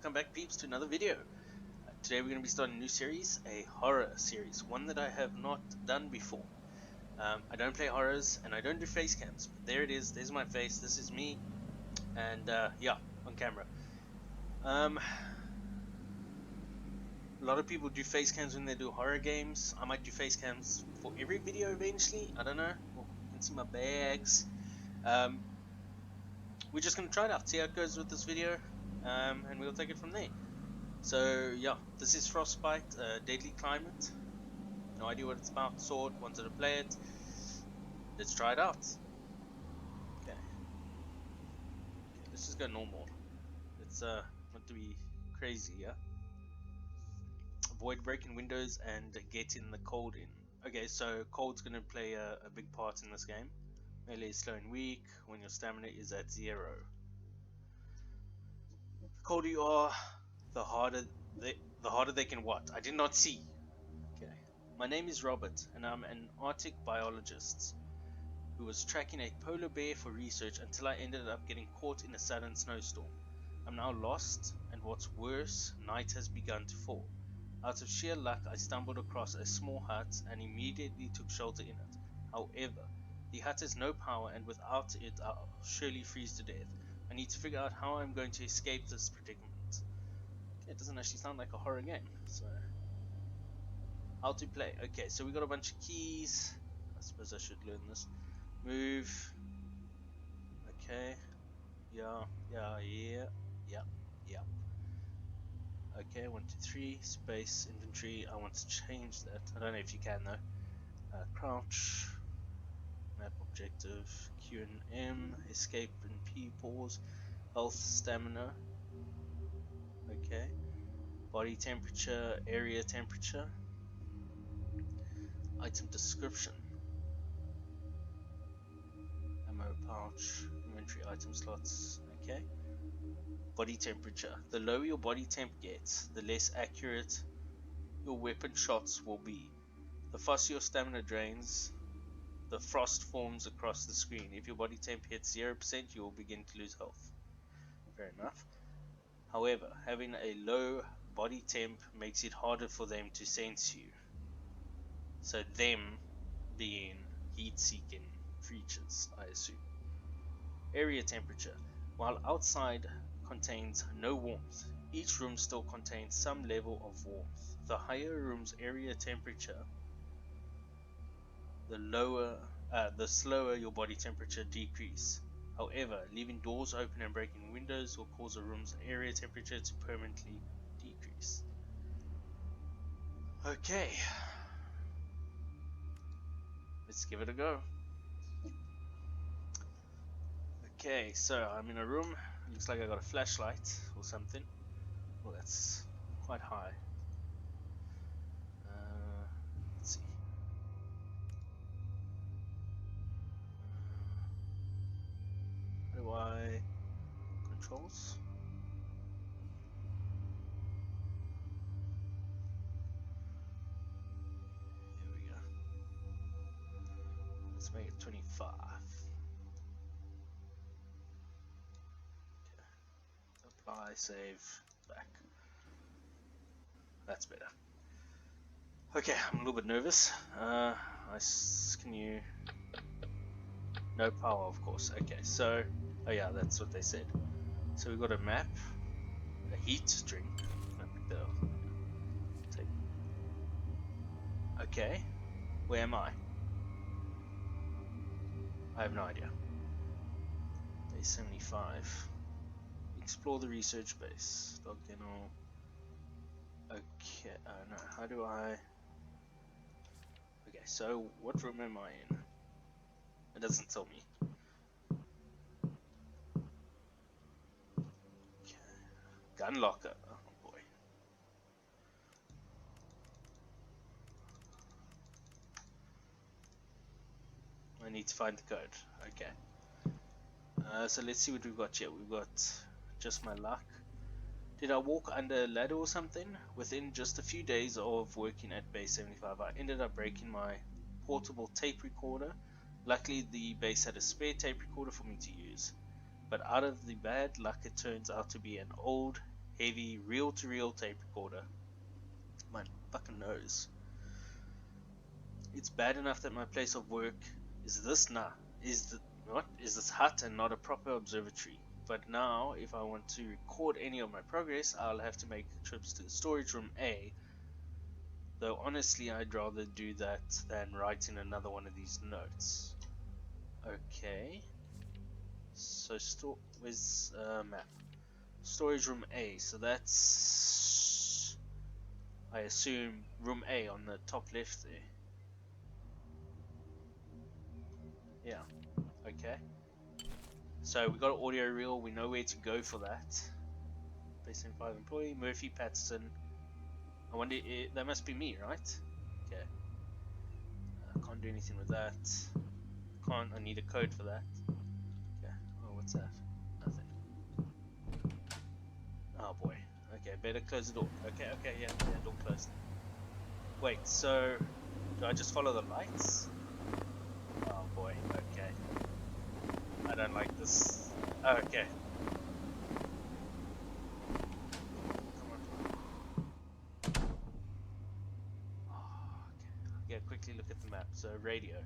welcome back peeps to another video. Today we're going to be starting a new series, a horror series, one that I have not done before. I don't play horrors and I don't do face cams, but there it is, there's my face, this is me, and yeah, on camera. A lot of people do face cams when they do horror games. I might do face cams for every video eventually, I don't know. Well, you can see my bags. We're just going to try it out, see how it goes with this video, and we'll take it from there. So yeah, this is Frostbite, Deadly Climate. No idea what it's about, saw it, wanted to play it. Let's try it out. Okay, let's just go normal. Let's not to be crazy, yeah? Avoid breaking windows and get in the cold in. Okay, so cold's going to play a big part in this game. Melee is slow and weak when your stamina is at 0. The colder you are, the harder they can what? I did not see. Okay. My name is Robert, and I'm an Arctic biologist who was tracking a polar bear for research until I ended up getting caught in a sudden snowstorm. I'm now lost, and what's worse, night has begun to fall. Out of sheer luck, I stumbled across a small hut and immediately took shelter in it. However, the hut has no power, and without it I'll surely freeze to death. I need to figure out how I'm going to escape this predicament. Okay, it doesn't actually sound like a horror game, so how to play. Okay, so we got a bunch of keys. I suppose I should learn this. Move. Okay. Yeah. Okay, 1, 2, 3. Space, inventory. I want to change that. I don't know if you can though. Crouch. Map objective. Q and M. Escape and P. Pause. Health, stamina. Okay. Body temperature, area temperature. Item description. Ammo pouch, inventory item slots. Okay. Body temperature. The lower your body temp gets, the less accurate your weapon shots will be. The faster your stamina drains, the frost forms across the screen. If your body temp hits 0%, you will begin to lose health. Fair enough. However, having a low body temp makes it harder for them to sense you. So them being heat-seeking creatures, I assume. Area temperature. While outside contains no warmth, each room still contains some level of warmth. The higher a room's area temperature, the slower your body temperature decrease. However, leaving doors open and breaking windows will cause a room's area temperature to permanently decrease. Okay, let's give it a go. Okay, so I'm in a room. Looks like I got a flashlight or something. Well, that's quite high. Let's see. How do I controls? Here we go. Let's make it 25. Apply, save, back. That's better. Okay, I'm a little bit nervous. Can you... No power, of course. Okay, so... Oh yeah, that's what they said. So we've got a map, a heat drink. Take. Okay, where am I? I have no idea. Day 75. Explore the research base. Dog kennel. Okay, no, how do I... Okay, so what room am I in? It doesn't tell me. Okay. Gun locker. Oh boy. I need to find the code. Okay. So let's see what we've got here. We've got just my luck. Did I walk under a ladder or something? Within just a few days of working at base 75, I ended up breaking my portable tape recorder. Luckily the base had a spare tape recorder for me to use. But out of the bad luck, it turns out to be an old heavy reel-to-reel tape recorder. My fucking nose. It's bad enough that my place of work is this hut and not a proper observatory. But now, if I want to record any of my progress, I'll have to make trips to the storage room A. Though honestly, I'd rather do that than write in another one of these notes. Okay. So where's map? Storage room A. So that's, I assume, room A on the top left there. Yeah. Okay. So we got an audio reel. We know where to go for that. Base 5 employee Murphy Patterson. I wonder, that must be me, right? Okay. Can't do anything with that. I need a code for that. Okay. Oh, what's that? Nothing. Oh boy. Okay, better close the door. Okay, yeah, door closed. Wait, so do I just follow the lights? Oh boy, okay. I don't like this. Oh, okay. Come on. Oh, okay. Yeah, quickly look at the map. So radio.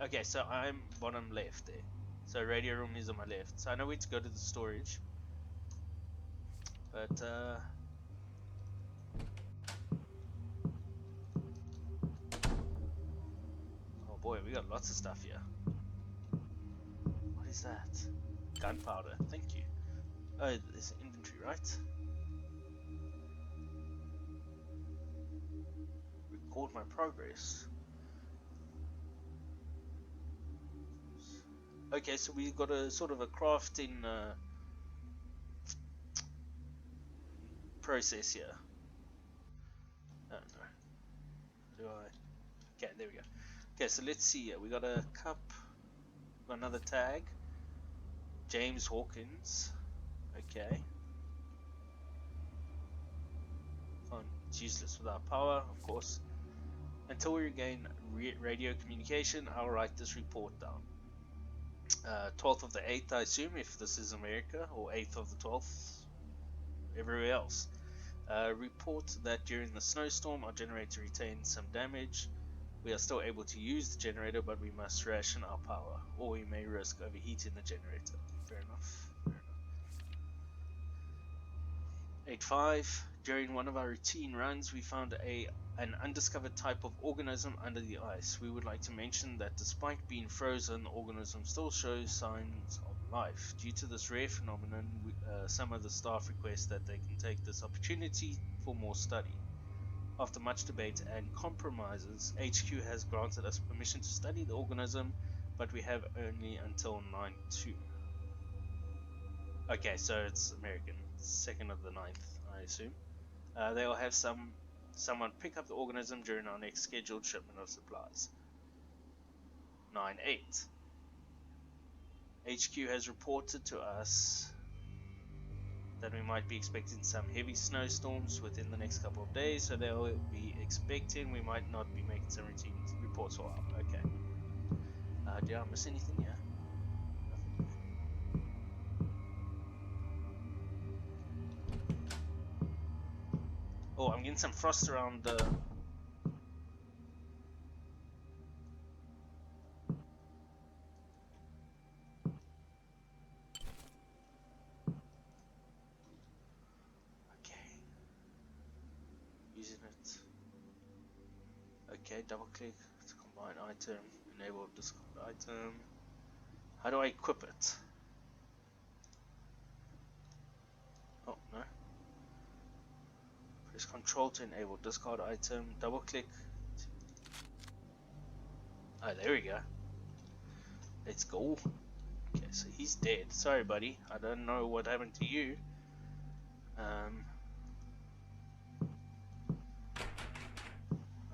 Okay, so I'm bottom left there. So radio room is on my left. So I know where to go to the storage. But oh boy, we got lots of stuff here. What is that? Gunpowder, thank you. Oh, there's inventory, right? Record my progress. Okay, so we got a sort of a crafting process here. Oh no. Do I? Okay, there we go. Okay, so let's see here. We got a cup. Got another tag. James Hawkins. Okay. Fine. It's useless without power, of course. Until we regain radio communication, I'll write this report down. 12th of the 8th, I assume, if this is America, or 8th of the 12th, everywhere else. Report that during the snowstorm, our generator retained some damage. We are still able to use the generator, but we must ration our power, or we may risk overheating the generator. Fair enough. 8.5. During one of our routine runs, we found an undiscovered type of organism under the ice. We would like to mention that despite being frozen, the organism still shows signs of life. Due to this rare phenomenon, some of the staff request that they can take this opportunity for more study. After much debate and compromises, HQ has granted us permission to study the organism, but we have only until 9/2. Okay, so it's American. 2nd of the 9th, I assume. They'll have someone pick up the organism during our next scheduled shipment of supplies. 9/8. HQ has reported to us that we might be expecting some heavy snowstorms within the next couple of days, so they'll be expecting we might not be making some routine reports for a while. Okay. Did I miss anything here? Oh, I'm getting some frost around the... Okay. Using it. Okay, double click to combine item, enable discard item. How do I equip it? Oh, no. Press Control to enable discard item, double click. Oh, there we go. Let's go. Okay, so he's dead. Sorry, buddy. I don't know what happened to you.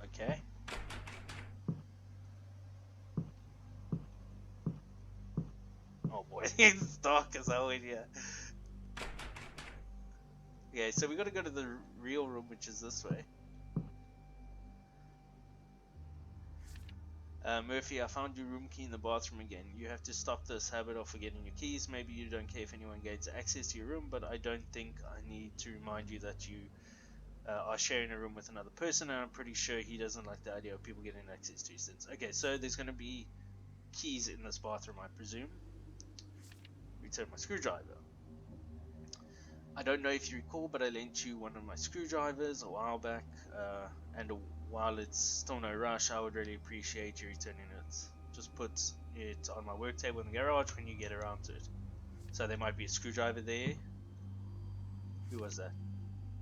Okay. Oh boy, it's dark as hell in here. Okay, so we gotta go to the real room, which is this way. Murphy, I found your room key in the bathroom again. You have to stop this habit of forgetting your keys. Maybe you don't care if anyone gains access to your room, but I don't think I need to remind you that you are sharing a room with another person, and I'm pretty sure he doesn't like the idea of people getting access to his things. Okay, so there's going to be keys in this bathroom, I presume. Return my screwdriver. I don't know if you recall, but I lent you one of my screwdrivers a while back, and while it's still no rush, I would really appreciate you returning it. Just put it on my work table in the garage when you get around to it. So there might be a screwdriver there. Who was that?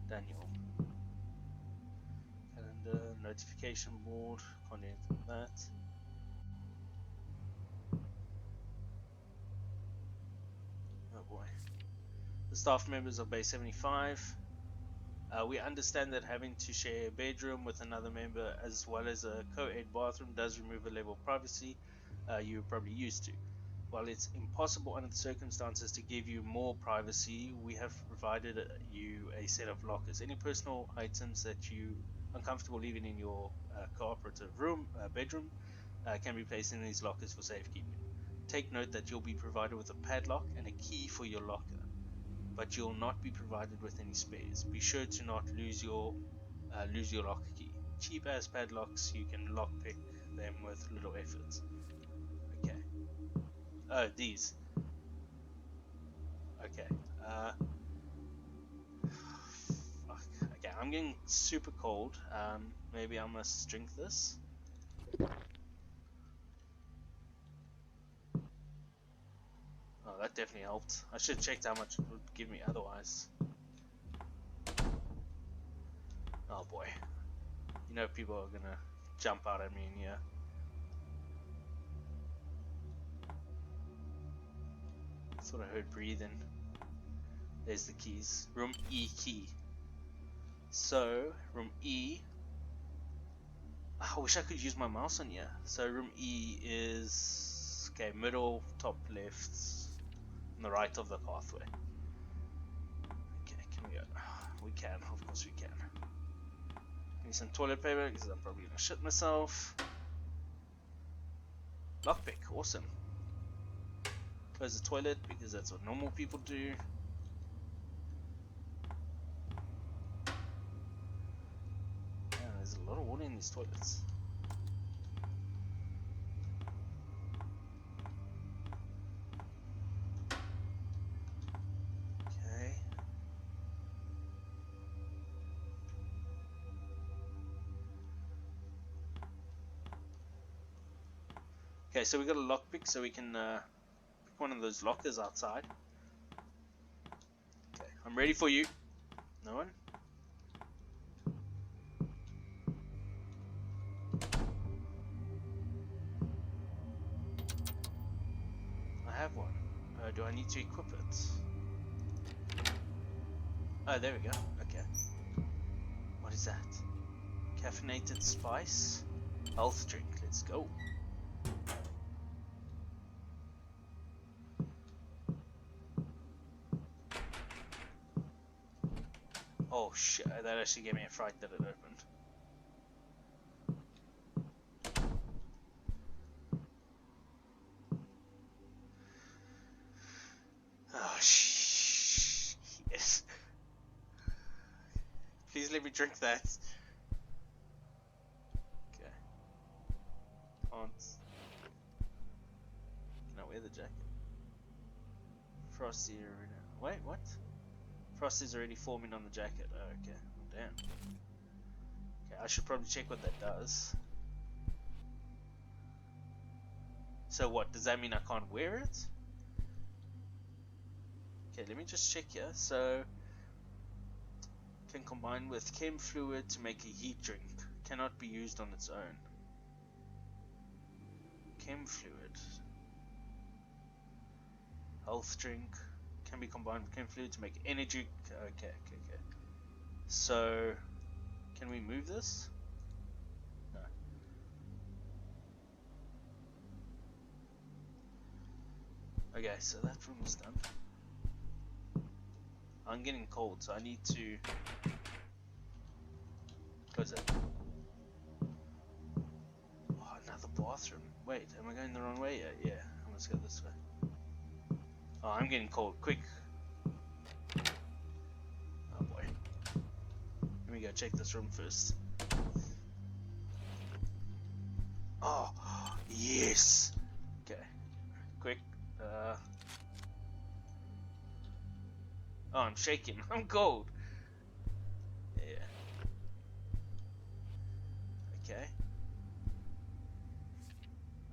Daniel. Calendar, notification board, can't do anything with that. Oh boy. The staff members of Bay 75. We understand that having to share a bedroom with another member as well as a co-ed bathroom does remove a level of privacy you're probably used to. While it's impossible under the circumstances to give you more privacy, we have provided you a set of lockers. Any personal items that you are uncomfortable leaving in your cooperative bedroom can be placed in these lockers for safekeeping. Take note that you'll be provided with a padlock and a key for your locker, but you'll not be provided with any spares. Be sure to not lose your locker key. Cheap ass padlocks, you can lockpick them with little effort. Okay. Oh, these. Okay. Fuck. Okay, I'm getting super cold. Maybe I must drink this. Oh, that definitely helped. I should have checked how much it would give me otherwise. Oh boy. You know people are gonna jump out at me in here. Thought I heard breathing. There's the keys. Room E key. So, room E. I wish I could use my mouse on here. So, room E is. Okay, middle, top left, on the right of the pathway. Okay, can we go? We can, of course we can. Need some toilet paper because I'm probably gonna shit myself. Lockpick, awesome. Close the toilet because that's what normal people do. Man, there's a lot of water in these toilets. Okay. Okay, so we got a lockpick, so we can pick one of those lockers outside. Okay, I'm ready for you. No one? I have one. Do I need to equip it? Oh, there we go. Okay. What is that? Caffeinated spice? Health drink. Let's go. Oh shit, that actually gave me a fright that it opened. Oh shit. Please let me drink that. Okay. Can't. Can I wear the jacket? Frosty arena. Wait, what? Frosty's already forming on the jacket. Oh, okay. Oh, damn. Okay, I should probably check what that does. So what, does that mean I can't wear it? Okay, let me just check here. So, can combine with chem fluid to make a heat drink. Cannot be used on its own. Chem fluid. Health drink. Can be combined with chem fluid to make energy. Okay. So, can we move this? No. Okay, so that room's done. I'm getting cold, so I need to close that. Oh, another bathroom. Wait, am I going the wrong way? Yeah, I must go this way. Oh, I'm getting cold. Quick. Oh boy. Let me go check this room first. Oh, yes. Okay. Quick. Oh, I'm shaking. I'm cold. Yeah. Okay.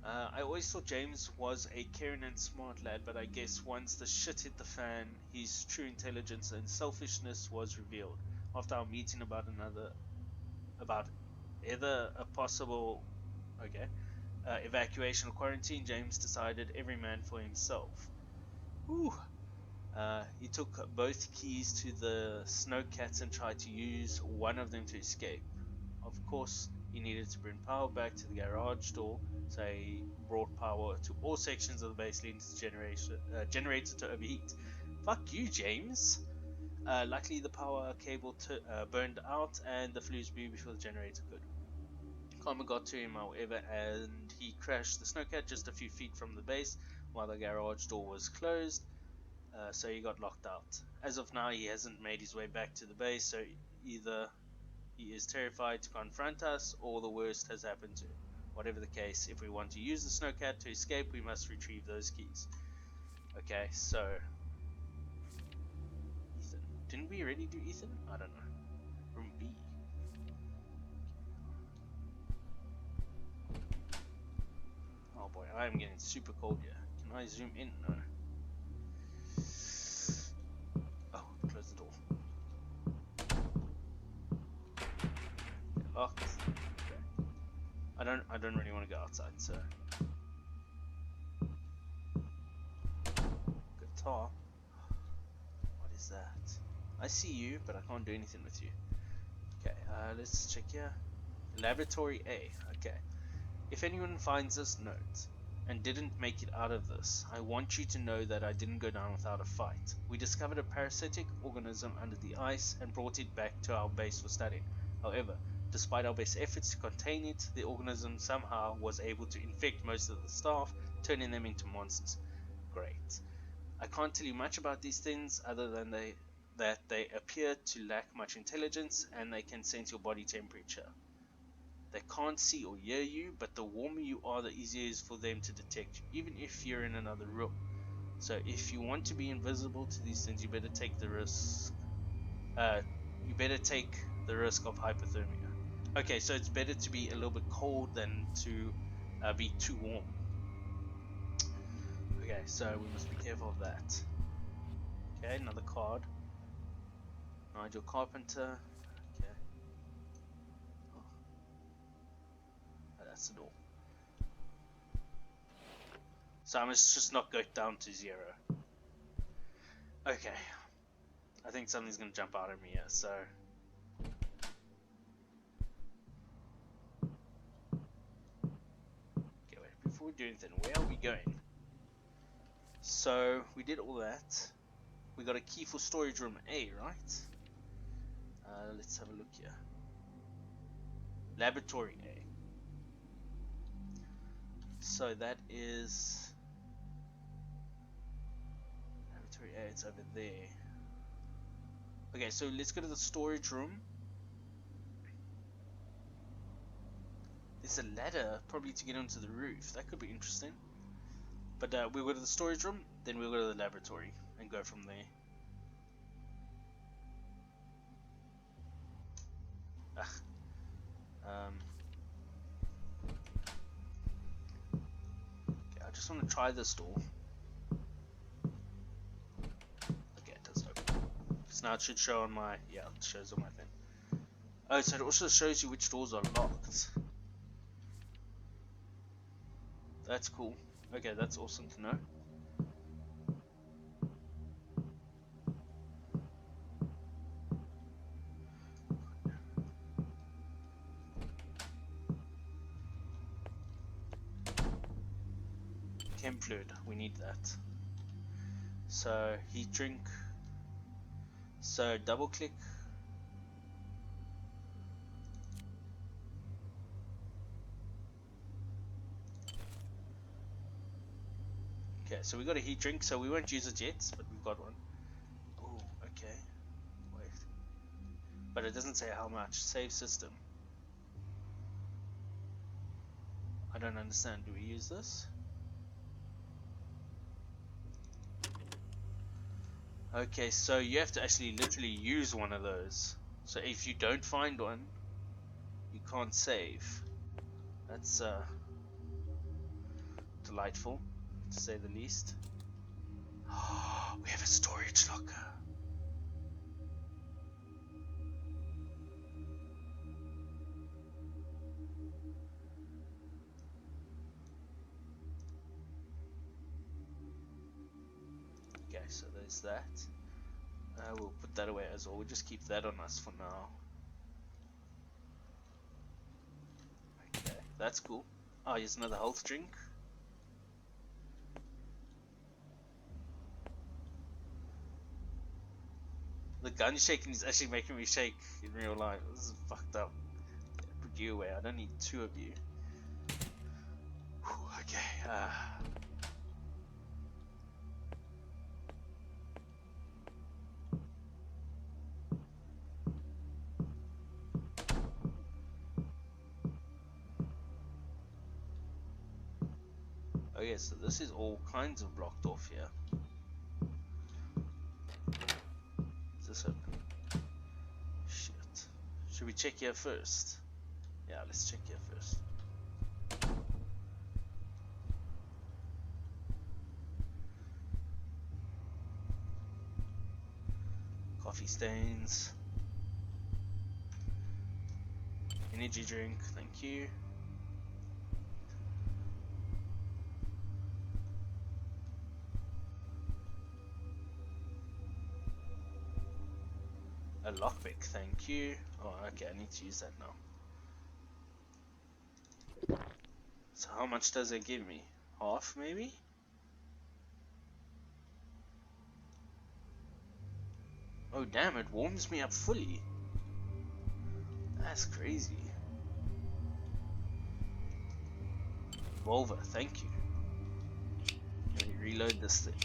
I always thought James was a caring and smart lad, but I guess once the shit hit the fan, his true intelligence and selfishness was revealed. After our meeting about either a possible, evacuation or quarantine, James decided every man for himself. Whew. He took both keys to the snowcats and tried to use one of them to escape. Of course, he needed to bring power back to the garage door, so he brought power to all sections of the base leading to the generator to overheat. Fuck you, James! Luckily, the power cable burned out and the flues blew before the generator could. Karma got to him, however, and he crashed the snowcat just a few feet from the base while the garage door was closed, so he got locked out. As of now, he hasn't made his way back to the base, so either he is terrified to confront us, or the worst has happened to him. Whatever the case, if we want to use the snowcat to escape, we must retrieve those keys. Okay, so Ethan. Didn't we already do Ethan? I don't know. Room B. Oh boy, I am getting super cold here. Can I zoom in? No. Oh, close the door. Locked. Okay. I don't really want to go outside, so guitar. What is that? I see you, but I can't do anything with you. Okay, let's check here. Laboratory A. Okay. If anyone finds this note and didn't make it out of this, I want you to know that I didn't go down without a fight. We discovered a parasitic organism under the ice and brought it back to our base for studying. However, despite our best efforts to contain it, the organism somehow was able to infect most of the staff, turning them into monsters. Great. I can't tell you much about these things other than that they appear to lack much intelligence and they can sense your body temperature. They can't see or hear you, but the warmer you are, the easier it is for them to detect you, even if you're in another room. So if you want to be invisible to these things, you better take the risk. You better take the risk of hypothermia. Okay, so it's better to be a little bit cold than to be too warm. Okay, so we must be careful of that. Okay, another card. Nigel Carpenter. Okay. Oh, that's the door. So I must just not go down to 0. Okay. I think something's gonna jump out at me here, so. Okay, wait, before we do anything, where are we going? So, we did all that. We got a key for storage room A, right? Let's have a look here. Laboratory A. So that is laboratory A, it's over there. Okay, so let's go to the storage room. There's a ladder, probably to get onto the roof. That could be interesting. But we'll go to the storage room, then we'll go to the laboratory and go from there. Okay, I just want to try this door. Okay, it does open. So now it should show on my, yeah, it shows on my thing. Oh, so it also shows you which doors are locked. That's cool. Okay, that's awesome to know. Chem fluid, we need that. So heat drink. So double click. so we got a heat drink, so we won't use it yet, but we've got one. Oh, okay. Wait. But it doesn't say how much. Save system. I don't understand. Do we use this? Okay, so you have to actually literally use one of those. So if you don't find one, you can't save. That's delightful, to say the least. We have a storage locker. Okay, so there's that. We'll put that away as well. We'll just keep that on us for now. Okay, that's cool. Oh, here's another health drink. The gun shaking is actually making me shake in real life. This is fucked up. Put you away. I don't need two of you. Whew, okay. Oh yeah, so this is all kinds of blocked off here. Is this open? Shit. Should we check here first? Yeah, let's check here first. Coffee stains. Energy drink, thank you. A lockpick, thank you. Oh, okay, I need to use that now. So how much does it give me? Half, maybe? Oh damn, it warms me up fully. That's crazy. Volva, thank you. Let me reload this thing.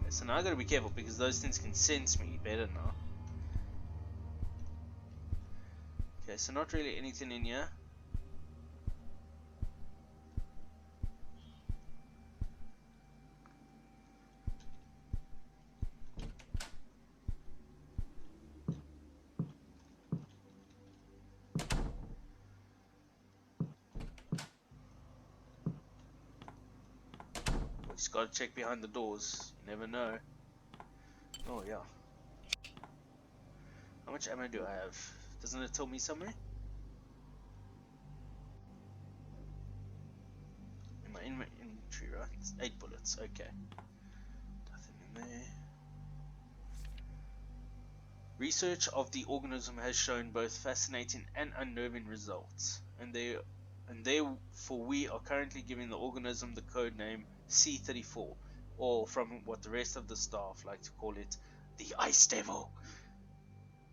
Okay, so now I gotta be careful because those things can sense me better now. Okay, so not really anything in here. Just gotta check behind the doors. You never know. Oh yeah. How much ammo do I have? Doesn't it tell me somewhere? In my inventory, right? It's 8 bullets. Okay. Nothing in there. Research of the organism has shown both fascinating and unnerving results, and therefore we are currently giving the organism the code name C-34, or from what the rest of the staff like to call it, the Ice Devil.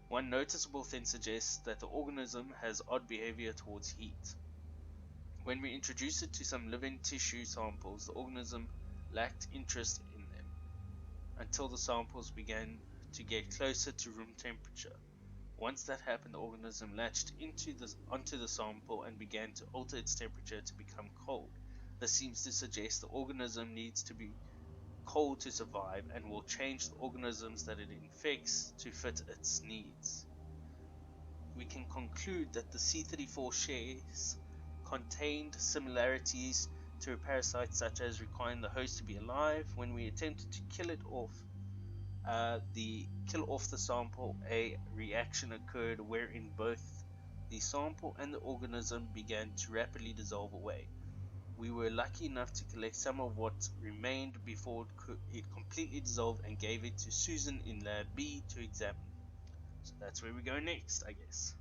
One noticeable thing suggests that the organism has odd behavior towards heat. When we introduced it to some living tissue samples, the organism lacked interest in them, until the samples began to get closer to room temperature. Once that happened, the organism latched onto the sample and began to alter its temperature to become cold. This seems to suggest the organism needs to be cold to survive and will change the organisms that it infects to fit its needs. We can conclude that the C-34 shares contained similarities to a parasite, such as requiring the host to be alive. When we attempted to kill off the sample, a reaction occurred wherein both the sample and the organism began to rapidly dissolve away. We were lucky enough to collect some of what remained before it completely dissolved and gave it to Susan in Lab B to examine. So that's where we go next, I guess.